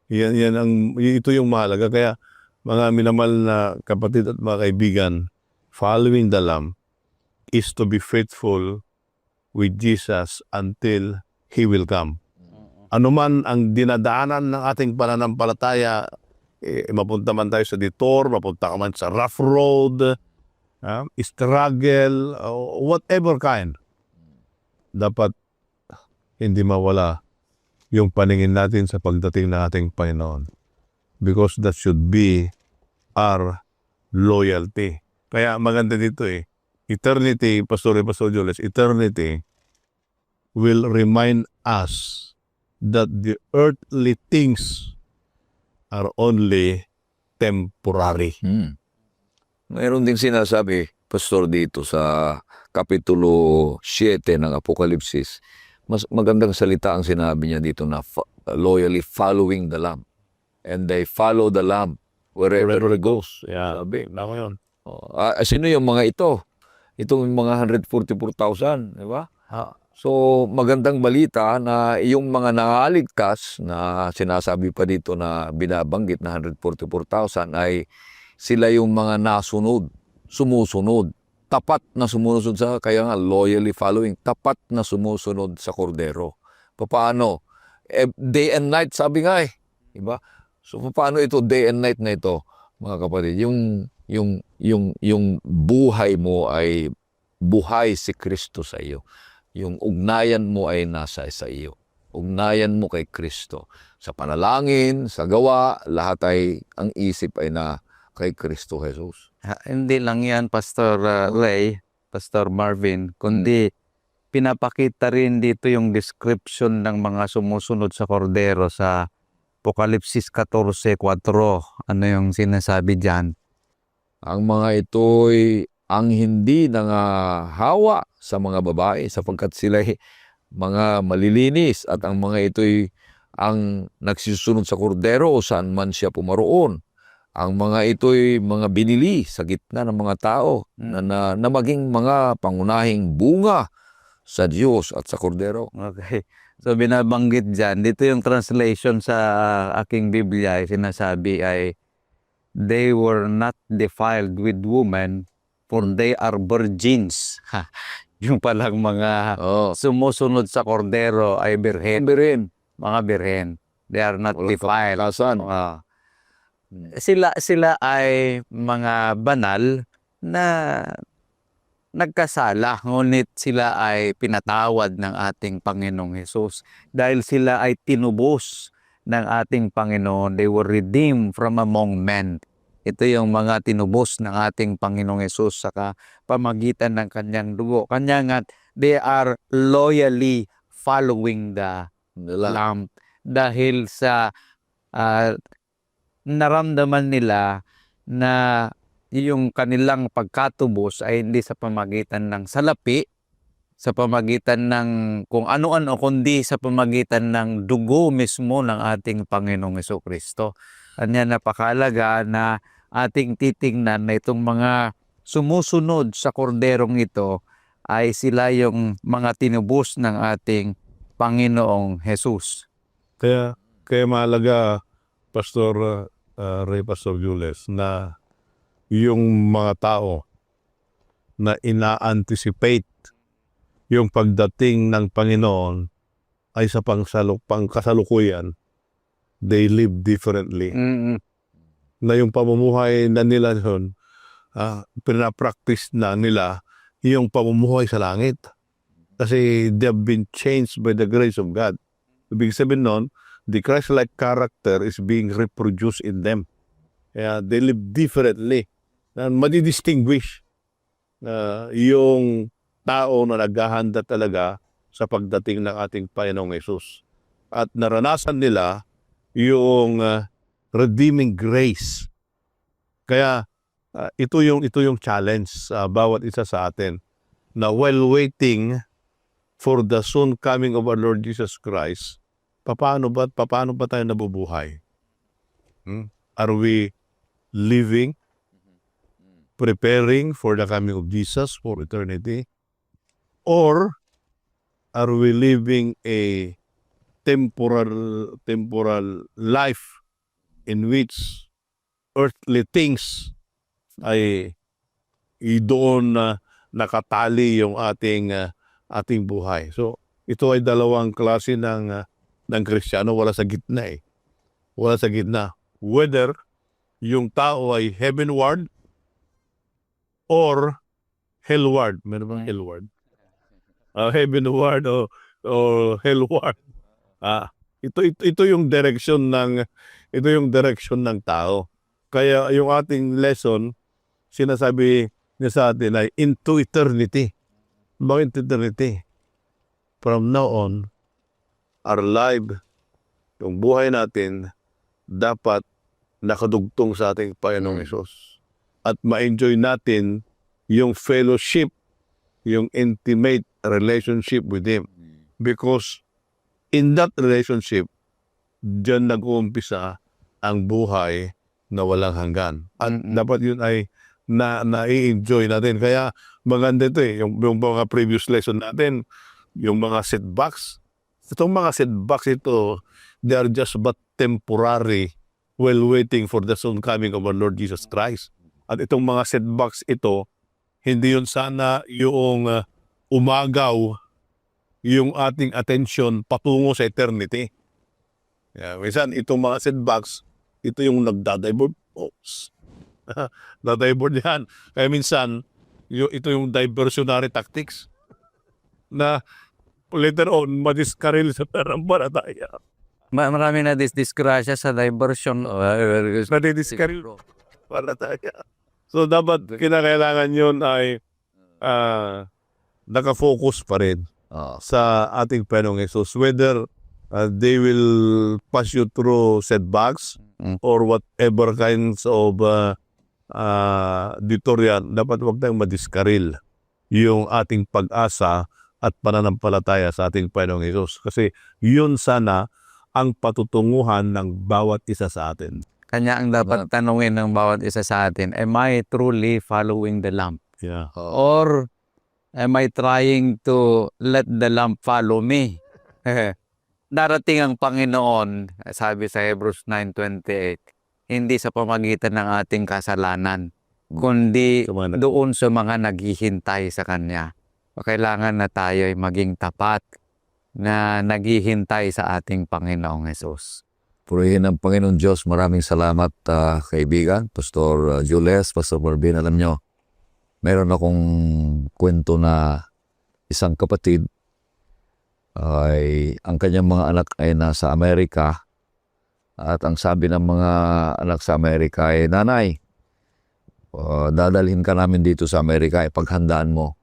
Ito yung mahalaga. Kaya mga minamahal na kapatid at mga kaibigan, following the Lamb is to be faithful with Jesus until He will come. Ano man ang dinadaanan ng ating pananampalataya, mapunta man tayo sa detour, mapunta ka man sa rough road, struggle, whatever kind, dapat hindi mawala yung paningin natin sa pagdating ng ating Panginoon. Because that should be our loyalty. Kaya maganda dito eternity, Pastor Jules, eternity will remind us that the earthly things are only temporary. Mayroon ding sinasabi, Pastor, dito sa Kapitulo 7 ng Apokalipsis. Mas magandang salita ang sinabi niya dito na loyally following the Lamb. And they follow the Lamb wherever it goes. Yeah. Sabi. Tama yun. Sino yung mga ito? Itong mga 144,000, di ba? So, magandang balita na yung mga nangaligtas na sinasabi pa dito na binabanggit na 144,000 ay sila yung mga nasunod, sumusunod. Tapat na sumusunod sa, kaya nga loyally following, tapat na sumusunod sa kordero. Paano? Day and night, sabi nga diba? So paano ito day and night na ito, mga kapatid? Yung buhay mo ay buhay si Kristo sa iyo. Yung ugnayan mo ay nasa sa iyo. Ugnayan mo kay Kristo. Sa panalangin, sa gawa, lahat ay, ang isip ay na kay Kristo Jesus. Hindi lang yan, Pastor Ray, Pastor Marvin, kundi pinapakita rin dito yung description ng mga sumusunod sa kordero sa Apokalipsis 14:4. Ano yung sinasabi dyan? Ang mga ito'y ang hindi nangahawa sa mga babae sapagkat sila'y mga malilinis at ang mga ito'y ang nagsisunod sa kordero o saan man siya pumaroon. Ang mga ito'y mga binili sa gitna ng mga tao na maging mga pangunahing bunga sa Diyos at sa kordero. Okay. So binabanggit dyan, dito yung translation sa aking Biblia ay sinasabi ay they were not defiled with women for they are virgins. Yung palang mga sumusunod sa kordero ay birhen. Mga birhen. They are not defiled. Sila ay mga banal na nagkasala, ngunit sila ay pinatawad ng ating Panginoong Hesus. Dahil sila ay tinubos ng ating Panginoon. They were redeemed from among men. Ito yung mga tinubos ng ating Panginoong Hesus sa pamagitan ng kanyang dugo. Kanya nga, they are loyally following the Lamb. Dahil sa naramdaman nila na yung kanilang pagkatubos ay hindi sa pamagitan ng salapi, sa pamagitan ng kung ano-ano, kundi sa pamagitan ng dugo mismo ng ating Panginoong Jesucristo. Kanya napakalaga na ating titingnan na itong mga sumusunod sa korderong ito ay sila yung mga tinubos ng ating Panginoong Jesus. Kaya mahalaga, Pastor Ray, Pastor Jules, na yung mga tao na ina-anticipate yung pagdating ng Panginoon ay sa pangkasalukuyan, they live differently. Na yung pamumuhay na nila yun, pinapractice na nila yung pamumuhay sa langit. Kasi they have been changed by the grace of God. Ibig sabihin nun, the Christ-like character is being reproduced in them. They live differently. Madidistinguish yung tao na naghahanda talaga sa pagdating ng ating Panginoong Hesus. At naranasan nila yung redeeming grace. Kaya ito yung challenge sa bawat isa sa atin, na while waiting for the soon coming of our Lord Jesus Christ, paano ba tayo nabubuhay? Are we living, preparing for the coming of Jesus for eternity? Or are we living a temporal life in which earthly things ay doon nakatali yung ating buhay? So ito ay dalawang klase ng Kristiyano, wala sa gitna eh. Wala sa gitna. Whether yung tao ay heavenward or hellward. Meron bang hellward? Heavenward o hellward. Ito yung direction ng tao. Kaya yung ating lesson, sinasabi niya sa atin ay into eternity. Bakit eternity? From now on, our life, yung buhay natin, dapat nakadugtong sa ating Panginoong Hesus. At ma-enjoy natin yung fellowship, yung intimate relationship with Him. Because in that relationship, diyan nag-uumpisa ang buhay na walang hanggan. At dapat yun ay na-enjoy natin. Kaya maganda ito eh, yung mga previous lesson natin, yung mga setbacks. Itong mga setbacks ito, they are just but temporary while waiting for the soon coming of our Lord Jesus Christ. At itong mga setbacks ito, hindi yun sana yung umagaw yung ating attention patungo sa eternity. Minsan, itong mga setbacks, ito yung nagdadivert. Nadivert yan. Kaya minsan, ito yung diversionary tactics na later on, madiskaril sa parambarataya. Marami na disgrasya sa diversion. Nadidiskaril parataya. So, dapat kinakailangan yun ay nakafocus pa rin sa ating Panginoong Hesus. Whether they will pass you through setbacks or whatever kinds of tutorial, dapat huwag tayong madiskaril yung ating pag-asa at pananampalataya sa ating Panginoong Hesus. Kasi yun sana ang patutunguhan ng bawat isa sa atin. Kanya ang dapat tanungin ng bawat isa sa atin, am I truly following the lamp? Yeah. Or am I trying to let the lamp follow me? Darating ang Panginoon, sabi sa Hebrews 9:28, hindi sa pamagitan ng ating kasalanan, kundi doon sa mga naghihintay sa Kanya. Kailangan na tayo ay maging tapat na naghihintay sa ating Panginoong Hesus. Purihin ang Panginoon Diyos. Maraming salamat, kaibigan. Pastor Jules, Pastor Marvin. Alam nyo, meron akong kwento na isang kapatid ay ang kanyang mga anak ay nasa Amerika. At ang sabi ng mga anak sa Amerika ay, Nanay, dadalhin ka namin dito sa Amerika, ipaghandaan mo.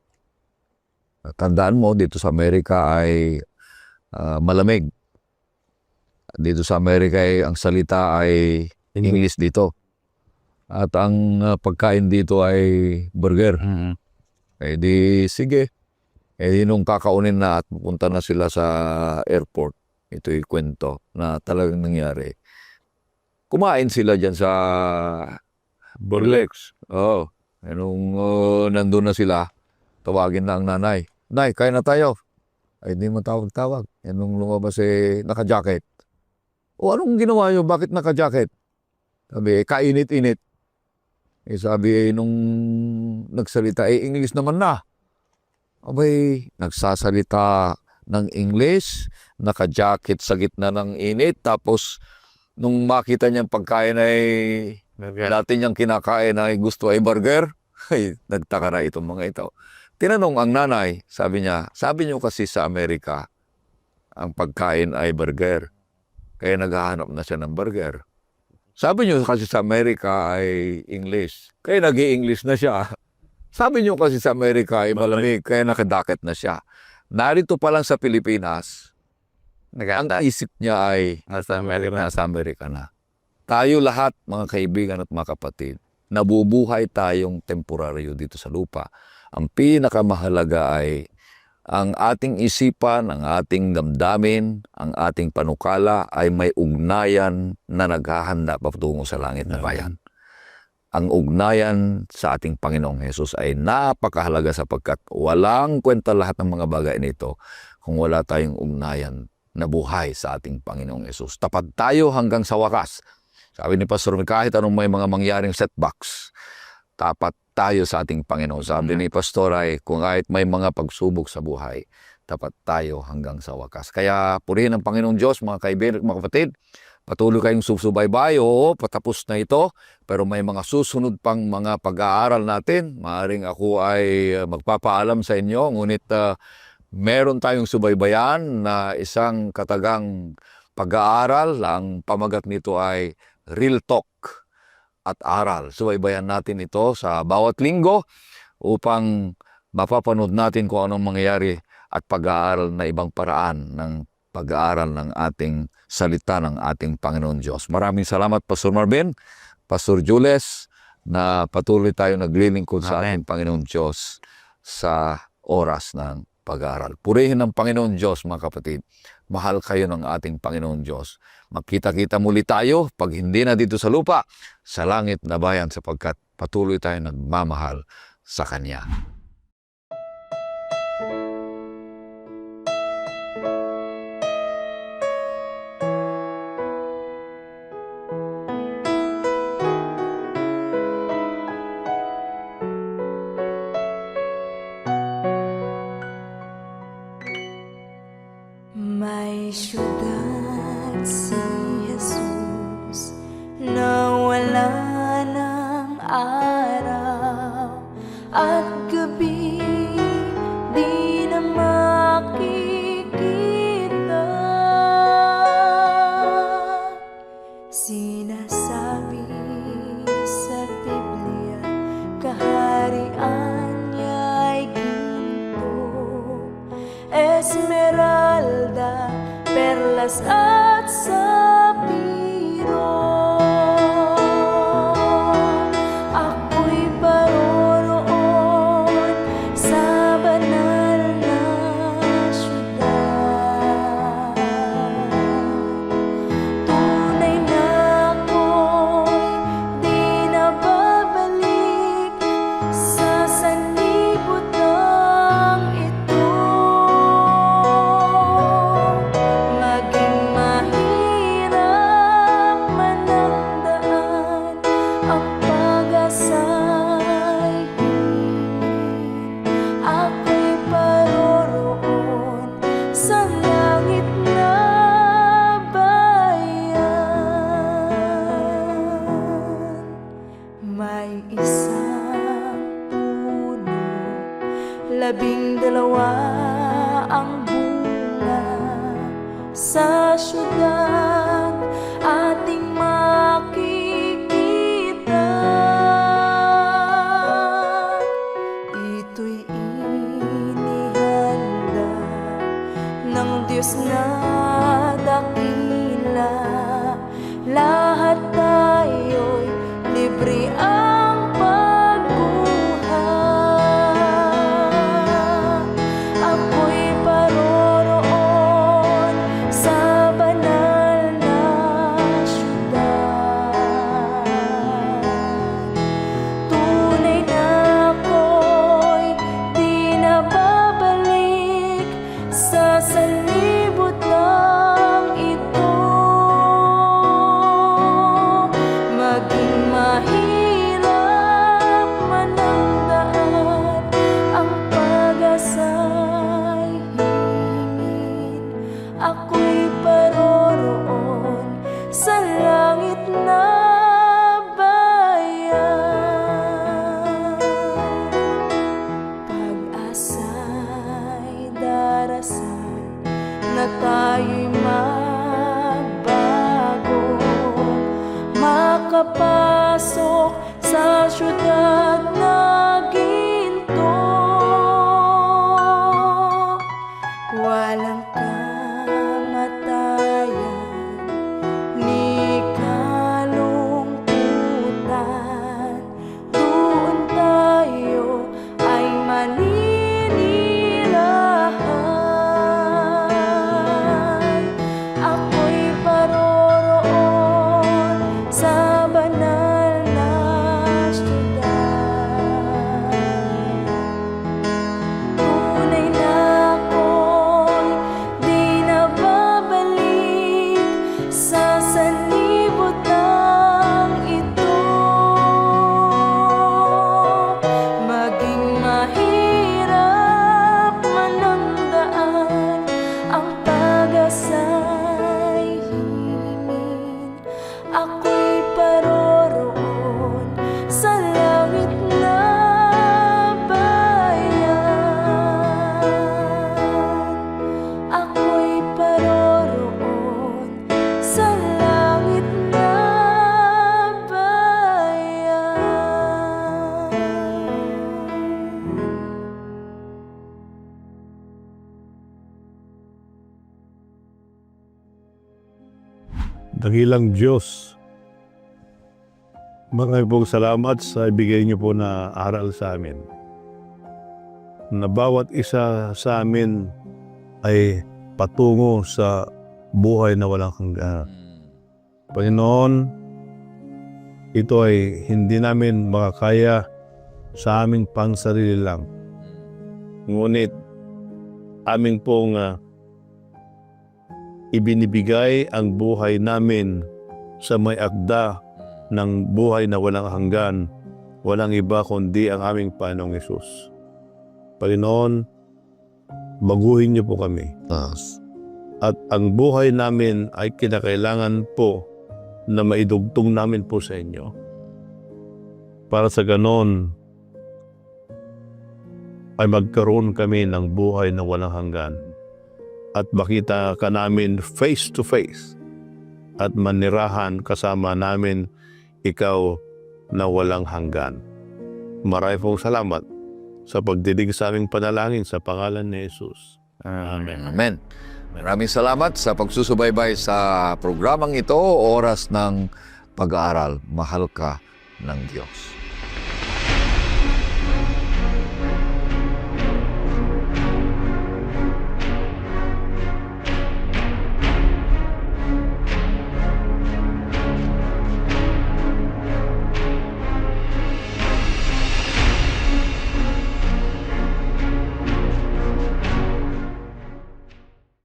Tandaan mo, dito sa Amerika ay malamig. Dito sa Amerika ay ang salita ay English dito. At ang pagkain dito ay burger. Eh di sige. Eh di nung kakaunin na at pupunta na sila sa airport, ito'y kwento na talagang nangyari. Kumain sila dyan sa Burlex. Oo. Eh nung nandun na sila, tawagin na ang nanay. Nay, kain na tayo. Ay, hindi mo tawag-tawag. Yan nung lumabas naka-jacket. O anong ginawa nyo? Bakit naka-jacket? Sabi, kainit-init. Sabi, nung nagsalita, English naman na. Abay, nagsasalita ng English, naka-jacket sa gitna ng init, tapos nung makita niyang pagkain ay dati niyang kinakain ay gusto ay burger, ay nagtaka na itong mga ito. Tinanong ang nanay, sabi niya kasi sa Amerika, ang pagkain ay burger. Kaya naghahanap na siya ng burger. Sabi niyo kasi sa Amerika ay English. Kaya nag-i-English na siya. Sabi niyo kasi sa Amerika ay malamig. Kaya nakadakit na siya. Narito pa lang sa Pilipinas, Ang isip niya ay Nasa Amerika. nasa Amerika na. Tayo lahat, mga kaibigan at mga kapatid, nabubuhay tayong temporaryo dito sa lupa. Ang pinakamahalaga ay ang ating isipan, ang ating damdamin, ang ating panukala ay may ugnayan na naghahanda patungo sa langit na bayan. Ang ugnayan sa ating Panginoong Hesus ay napakahalaga sapagkat walang kwenta lahat ng mga bagay nito kung wala tayong ugnayan na buhay sa ating Panginoong Hesus. Tapat tayo hanggang sa wakas. Sabi ni Pastor, kahit anong may mga mangyaring setbacks, tapat tayo sa ating Panginoon. Sabi ni Pastor ay kung kahit may mga pagsubok sa buhay, tapat tayo hanggang sa wakas. Kaya purihin ang Panginoong Diyos, mga kaibigan at mga kapatid. Patuloy kayong susubaybay. Oo, patapos na ito. Pero may mga susunod pang mga pag-aaral natin. Maaring ako ay magpapaalam sa inyo. Ngunit meron tayong subaybayan na isang katagang pag-aaral. Ang pamagat nito ay Real Talk at Aral. Subaybayan natin ito sa bawat linggo upang mapapanood natin kung anong mangyayari at pag-aaral na ibang paraan ng pag-aaral ng ating salita ng ating Panginoon Diyos. Maraming salamat, Pastor Marvin, Pastor Jules, na patuloy tayo naglilingkod sa ating Panginoon Diyos sa oras ng pag-aaral. Purihin ang Panginoon Diyos, mga kapatid. Mahal kayo ng ating Panginoon Diyos. Magkita-kita muli tayo, pag hindi na dito sa lupa, sa langit na bayan sapagkat patuloy tayo nagmamahal sa Kanya. May syudad si Jesus na wala ng araw at gabi di na makikita. Sinasabi sa Biblia, kaharian niya'y ginto, esmeralda, perlas at sapiro. Ako'y paroroon sa banal na syudad. Tunay na ako'y di na babalik sa sanlibutan ito. Maging mahirap man ang daan, ang pag-asa'y hingin. Ako'y paroroon sa langit na bayan. May isang puno, 12 ang bunga sa syudad ating makikita. Ito'y inihanda ng Diyos na dakila. Lahat tayo'y libre ang pagkuha. Ako'y paroroon sa banal na syudad. Tunay na ako'y di na babalik sa sanlibutan Dakilang Diyos, maraming pong salamat sa ibigay niyo po na aral sa amin. Na bawat isa sa amin ay patungo sa buhay na walang hanggan. Panginoon, ito ay hindi namin makakaya sa aming pangsarili lang. Ngunit aming pong ibinibigay ang buhay namin sa may akda ng buhay na walang hanggan, walang iba kundi ang aming Panginoong Hesus. Panginoon, baguhin niyo po kami. At ang buhay namin ay kinakailangan po na maidugtong namin po sa inyo. Para sa ganon, ay magkaroon kami ng buhay na walang hanggan at makita ka namin face to face at manirahan kasama namin ikaw na walang hanggan. Maraming pong salamat sa pagdidig sa aming panalangin sa pangalan ni Jesus. Amen. Amen. Maraming salamat sa pagsusubaybay sa programang ito, Oras ng Pag-aaral. Mahal ka ng Diyos.